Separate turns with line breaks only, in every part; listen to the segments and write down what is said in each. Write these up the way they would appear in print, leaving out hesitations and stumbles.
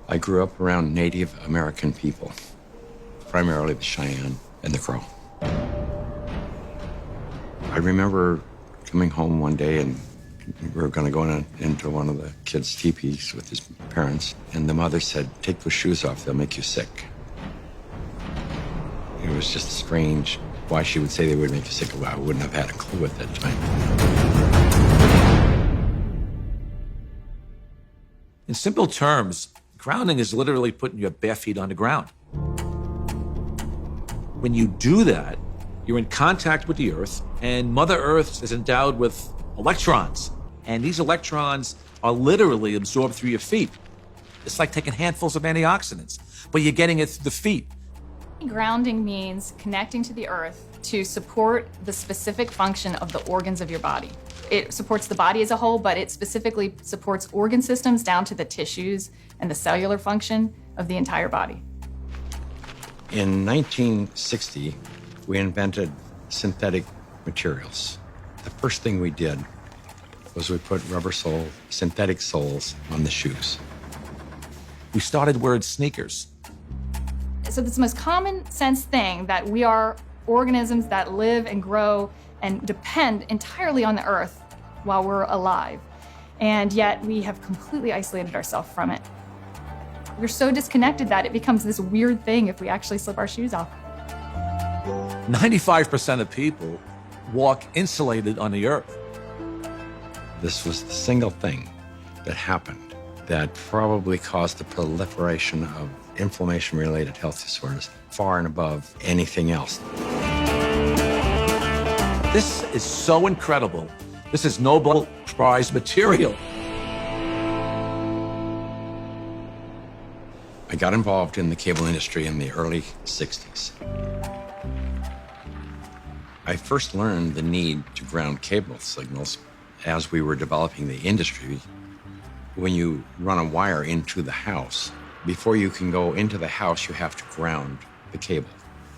I grew up around Native American people, primarily the Cheyenne and the Crow. I remember coming home one day and we were going to go into one of the kids' teepees with his parents, and the mother said, "Take those shoes off, they'll make you sick." It was just strange why she would say they would make you sick. Well, I wouldn't have had a clue at that time.
In simple terms, grounding is literally putting your bare feet on the ground. When you do that, you're in contact with the earth, and Mother Earth is endowed with electrons. And these electrons are literally absorbed through your feet. It's like taking handfuls of antioxidants, but you're getting it through the feet.
Grounding means connecting to the earth to support the specific function of the organs of your body. It supports the body as a whole, but it specifically supports organ systems down to the tissues and the cellular function of the entire body.
In 1960, we invented synthetic materials. The first thing we did was we put rubber sole, synthetic soles on the shoes.
We started wearing sneakers.
So it's the most common sense thing that we are organisms that live and grow and depend entirely on the earth while we're alive. And yet we have completely isolated ourselves from it. We're so disconnected that it becomes this weird thing if we actually slip our shoes off.
95% of people walk insulated on the earth.
This was the single thing that happened that probably caused the proliferation of inflammation-related health disorders far and above anything else.
This is so incredible. This is Nobel Prize material.
I got involved in the cable industry in the early 60s. I first learned the need to ground cable signals as we were developing the industry. When you run a wire into the house, before you can go into the house, you have to ground the cable.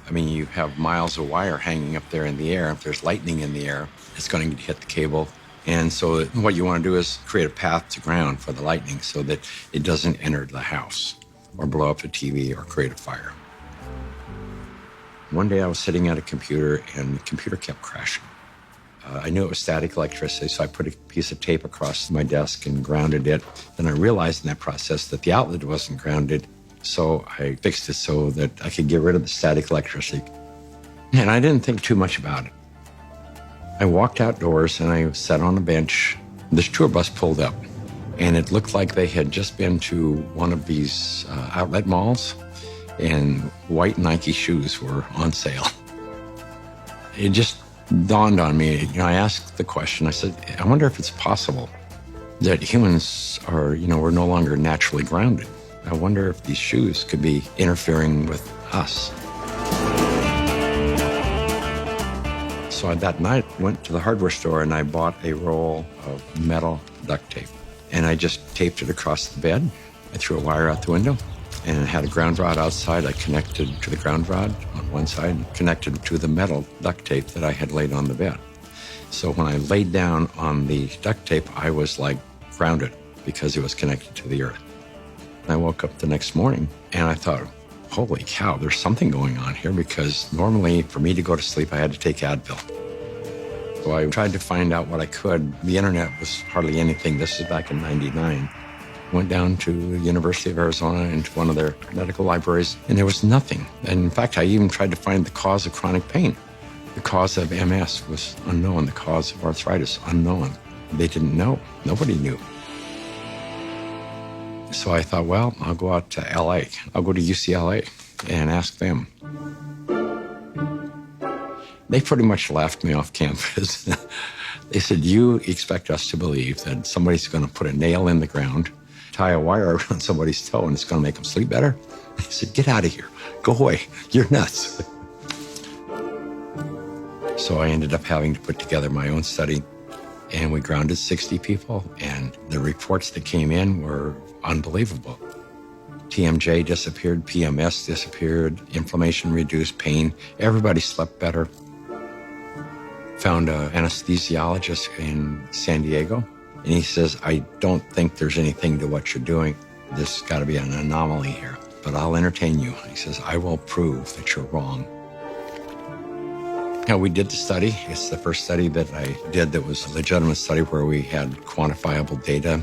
I mean, you have miles of wire hanging up there in the air. If there's lightning in the air, it's going to hit the cable. And so what you want to do is create a path to ground for the lightning so that it doesn't enter the house or blow up the TV or create a fire. One day I was sitting at a computer and the computer kept crashing. I knew it was static electricity, so I put a piece of tape across my desk and grounded it. Then I realized in that process that the outlet wasn't grounded, so I fixed it so that I could get rid of the static electricity. And I didn't think too much about it. I walked outdoors and I sat on a bench. This tour bus pulled up, and it looked like they had just been to one of these outlet malls, and white Nike shoes were on sale. It just dawned on me. I asked the question, I said, I wonder if it's possible that humans are, we're no longer naturally grounded. I wonder if these shoes could be interfering with us. So that night, I went to the hardware store and I bought a roll of metal duct tape. And I just taped it across the bed. I threw a wire out the window and it had a ground rod outside. I connected to the ground rod on one side, connected to the metal duct tape that I had laid on the bed. So when I laid down on the duct tape, I was like grounded because it was connected to the earth. I woke up the next morning and I thought, holy cow, there's something going on here, because normally for me to go to sleep, I had to take Advil. So I tried to find out what I could. The internet was hardly anything. This is back in '99. Went down to the University of Arizona into one of their medical libraries, and there was nothing. And in fact, I even tried to find the cause of chronic pain. The cause of MS was unknown. The cause of arthritis, unknown. They didn't know. Nobody knew. So I thought, well, I'll go out to LA. I'll go to UCLA and ask them. They pretty much laughed me off campus. They said, you expect us to believe that somebody's going to put a nail in the ground, tie a wire around somebody's toe, and it's going to make them sleep better? They said, get out of here. Go away. You're nuts. So I ended up having to put together my own study, and we grounded 60 people, and the reports that came in were unbelievable. TMJ disappeared, PMS disappeared, inflammation reduced, pain. Everybody slept better. Found an anesthesiologist in San Diego, and he says, I don't think there's anything to what you're doing. there's got to be an anomaly here, but I'll entertain you. He says, I will prove that you're wrong. We did the study. It's the first study that I did that was a legitimate study where we had quantifiable data.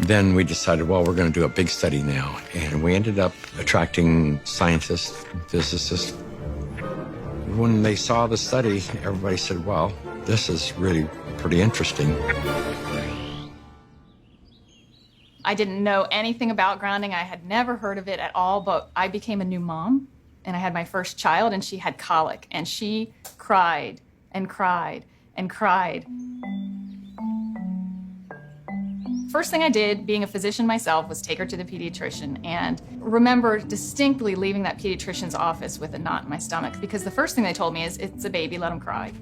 Then we decided, well, we're going to do a big study now. And we ended up attracting scientists, physicists. When they saw the study, everybody said, well, this is really pretty interesting.
I didn't know anything about grounding. I had never heard of it at all, but I became a new mom. And I had my first child, and she had colic, and she cried and cried and cried. First thing I did, being a physician myself, was take her to the pediatrician, and remember distinctly leaving that pediatrician's office with a knot in my stomach, because the first thing they told me is, it's a baby, let him cry.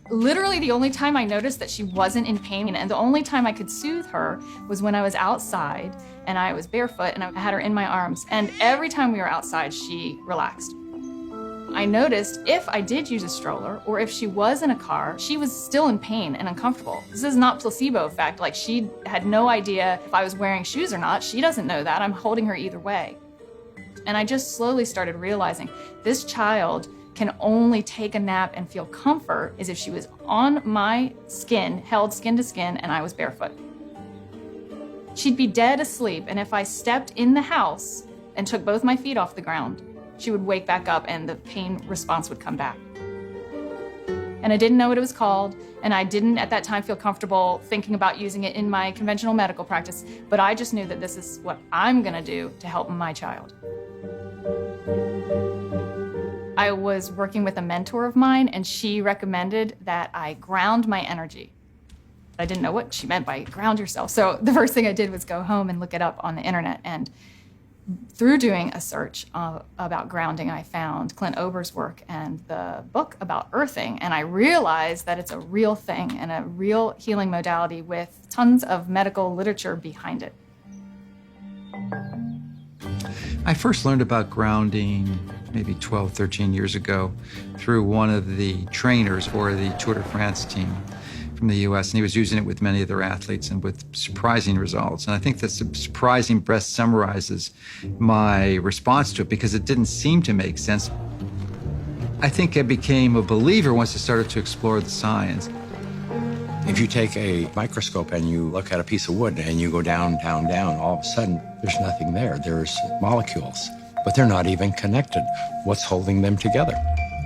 Literally the only time I noticed that she wasn't in pain, and the only time I could soothe her, was when I was outside and I was barefoot and I had her in my arms. And every time we were outside, she relaxed. I noticed if I did use a stroller or if she was in a car, she was still in pain and uncomfortable. This is not placebo effect. Like, she had no idea if I was wearing shoes or not. She doesn't know that. I'm holding her either way. And I just slowly started realizing this child can only take a nap and feel comfort is if she was on my skin, held skin to skin, and I was barefoot. She'd be dead asleep, and if I stepped in the house and took both my feet off the ground, she would wake back up and the pain response would come back. And I didn't know what it was called, and I didn't at that time feel comfortable thinking about using it in my conventional medical practice, but I just knew that this is what I'm gonna do to help my child. I was working with a mentor of mine, and she recommended that I ground my energy. I didn't know what she meant by ground yourself. So the first thing I did was go home and look it up on the internet. And through doing a search about grounding, I found Clint Ober's work and the book about earthing. And I realized that it's a real thing and a real healing modality with tons of medical literature behind it.
I first learned about grounding maybe 12, 13 years ago through one of the trainers for the Tour de France team from the US, and he was using it with many of their athletes and with surprising results. And I think that surprising best summarizes my response to it, because it didn't seem to make sense. I think I became a believer once I started to explore the science.
If you take a microscope and you look at a piece of wood and you go down, down, down, all of a sudden there's nothing there. There's molecules, but they're not even connected. What's holding them together?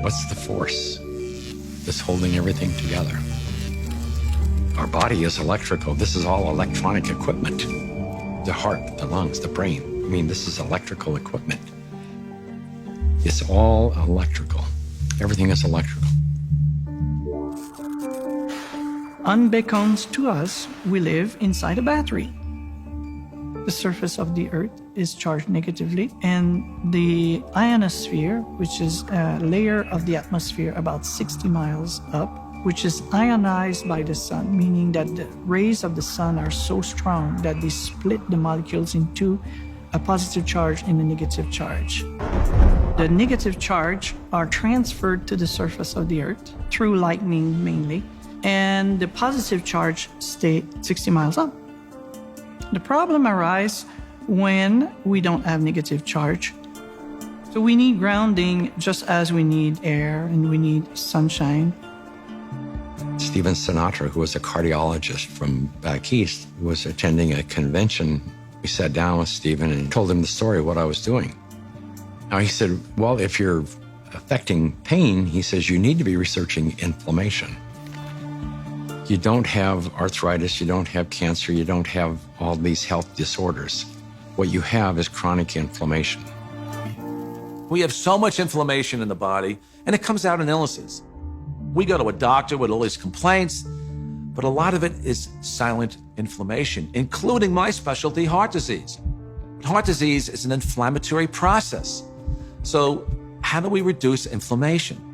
What's the force that's holding everything together? Our body is electrical. This is all electronic equipment. The heart, the lungs, the brain. I mean, this is electrical equipment. It's all electrical. Everything is electrical.
Unbeknownst to us, we live inside a battery. The surface of the Earth is charged negatively, and the ionosphere, which is a layer of the atmosphere about 60 miles up, which is ionized by the sun, meaning that the rays of the sun are so strong that they split the molecules into a positive charge and a negative charge. The negative charge are transferred to the surface of the Earth through lightning mainly, and the positive charge stay 60 miles up. The problem arises when we don't have negative charge. So we need grounding just as we need air and we need sunshine.
Stephen Sinatra, who was a cardiologist from back east, was attending a convention. We sat down with Stephen and told him the story of what I was doing. Now he said, well, if you're affecting pain, he says, you need to be researching inflammation. You don't have arthritis, you don't have cancer, you don't have all these health disorders. What you have is chronic inflammation.
We have so much inflammation in the body, and it comes out in illnesses. We go to a doctor with all these complaints, but a lot of it is silent inflammation, including my specialty, heart disease. Heart disease is an inflammatory process. So how do we reduce inflammation?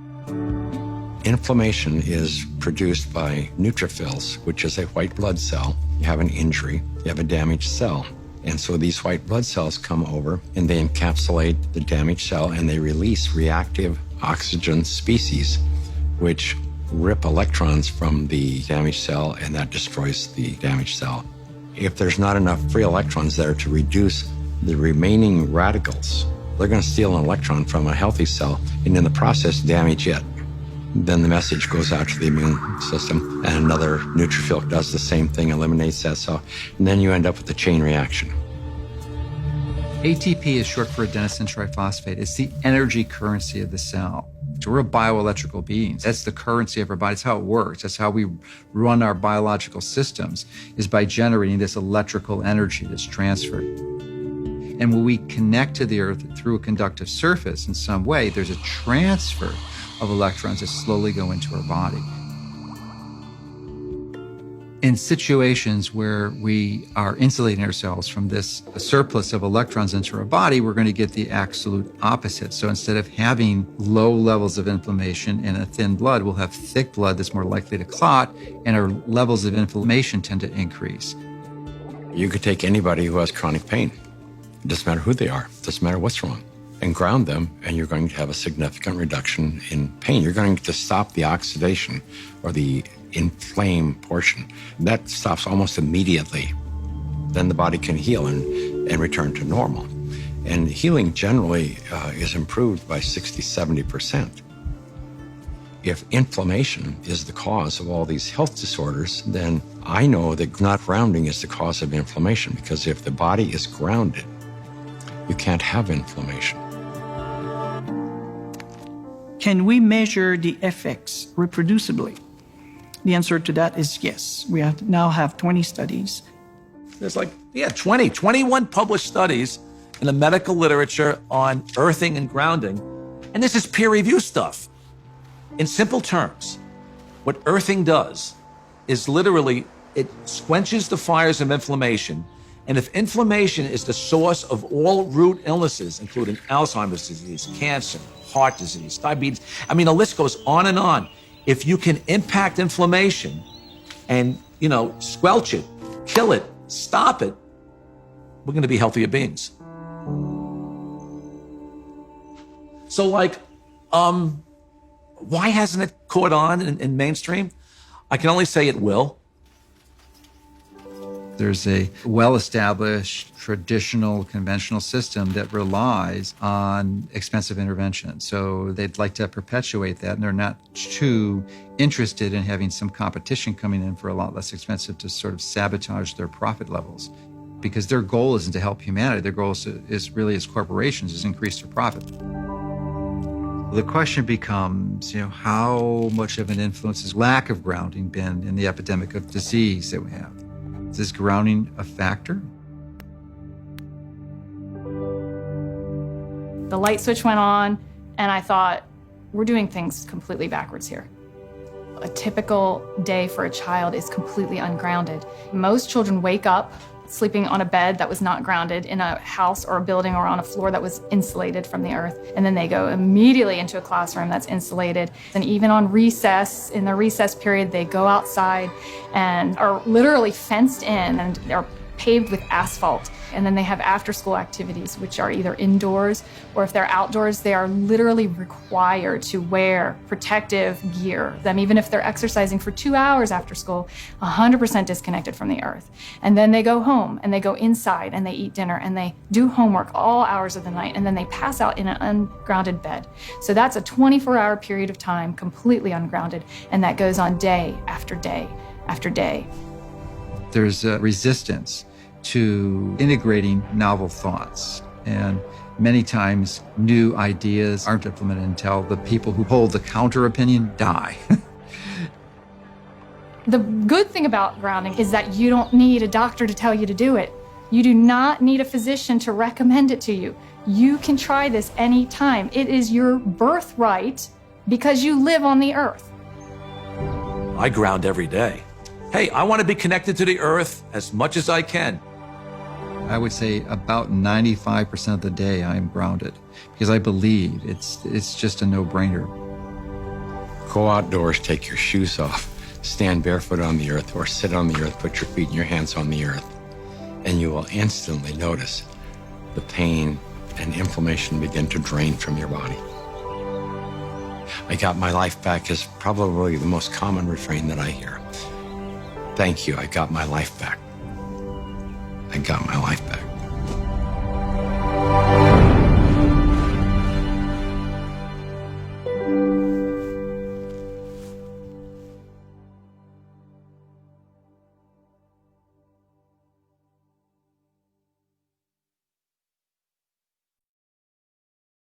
Inflammation is produced by neutrophils, which is a white blood cell. You have an injury, you have a damaged cell. And so these white blood cells come over and they encapsulate the damaged cell and they release reactive oxygen species, which rip electrons from the damaged cell, and that destroys the damaged cell. If there's not enough free electrons there to reduce the remaining radicals, they're going to steal an electron from a healthy cell and in the process damage it. Then the message goes out to the immune system and another neutrophil does the same thing, eliminates that cell, and then you end up with a chain reaction.
ATP is short for adenosine triphosphate. It's the energy currency of the cell. So we're bioelectrical beings. That's the currency of our body. That's how it works. That's how we run our biological systems, is by generating this electrical energy that's transferred. And when we connect to the earth through a conductive surface in some way, there's a transfer of electrons that slowly go into our body. In situations where we are insulating ourselves from this surplus of electrons into our body, we're going to get the absolute opposite. So instead of having low levels of inflammation and a thin blood, we'll have thick blood that's more likely to clot, and our levels of inflammation tend to increase.
You could take anybody who has chronic pain. It doesn't matter who they are. It doesn't matter what's wrong. And ground them, and you're going to have a significant reduction in pain. You're going to stop the oxidation or the inflamed portion. That stops almost immediately. Then the body can heal and return to normal. And healing generally is improved by 60–70%. If inflammation is the cause of all these health disorders, then I know that not grounding is the cause of inflammation, because if the body is grounded, you can't have inflammation.
Can we measure the effects reproducibly? The answer to that is yes. We now have 20 studies.
There's 21 published studies in the medical literature on earthing and grounding. And this is peer review stuff. In simple terms, what earthing does is literally, it quenches the fires of inflammation. And if inflammation is the source of all root illnesses, including Alzheimer's disease, cancer, heart disease, diabetes, I mean, the list goes on and on. If you can impact inflammation and, squelch it, kill it, stop it, we're going to be healthier beings. So, why hasn't it caught on in mainstream? I can only say it will.
There's a well-established, traditional, conventional system that relies on expensive intervention. So they'd like to perpetuate that, and they're not too interested in having some competition coming in for a lot less expensive to sort of sabotage their profit levels. Because their goal isn't to help humanity. Their goal is really, as corporations, is increase their profit. The question becomes, how much of an influence has lack of grounding been in the epidemic of disease that we have? Is grounding a factor?
The light switch went on, and I thought, we're doing things completely backwards here. A typical day for a child is completely ungrounded. Most children wake up sleeping on a bed that was not grounded in a house or a building or on a floor that was insulated from the earth. And then they go immediately into a classroom that's insulated. And even on recess, in the recess period, they go outside and are literally fenced in and are paved with asphalt. And then they have after-school activities, which are either indoors, or if they're outdoors, they are literally required to wear protective gear. Even if they're exercising for 2 hours after school, 100% disconnected from the earth. And then they go home and they go inside and they eat dinner and they do homework all hours of the night, and then they pass out in an ungrounded bed. So that's a 24-hour period of time completely ungrounded, and that goes on day after day after day.
There's a resistance to integrating novel thoughts. And many times new ideas aren't implemented until the people who hold the counter opinion die.
The good thing about grounding is that you don't need a doctor to tell you to do it. You do not need a physician to recommend it to you. You can try this anytime. It is your birthright because you live on the earth.
I ground every day. Hey, I want to be connected to the earth as much as I can.
I would say about 95% of the day I am grounded, because I believe it's just a no-brainer.
Go outdoors, take your shoes off, stand barefoot on the earth, or sit on the earth, put your feet and your hands on the earth, and you will instantly notice the pain and inflammation begin to drain from your body. I got my life back is probably the most common refrain that I hear. Thank you, I got my life back. I got my life back.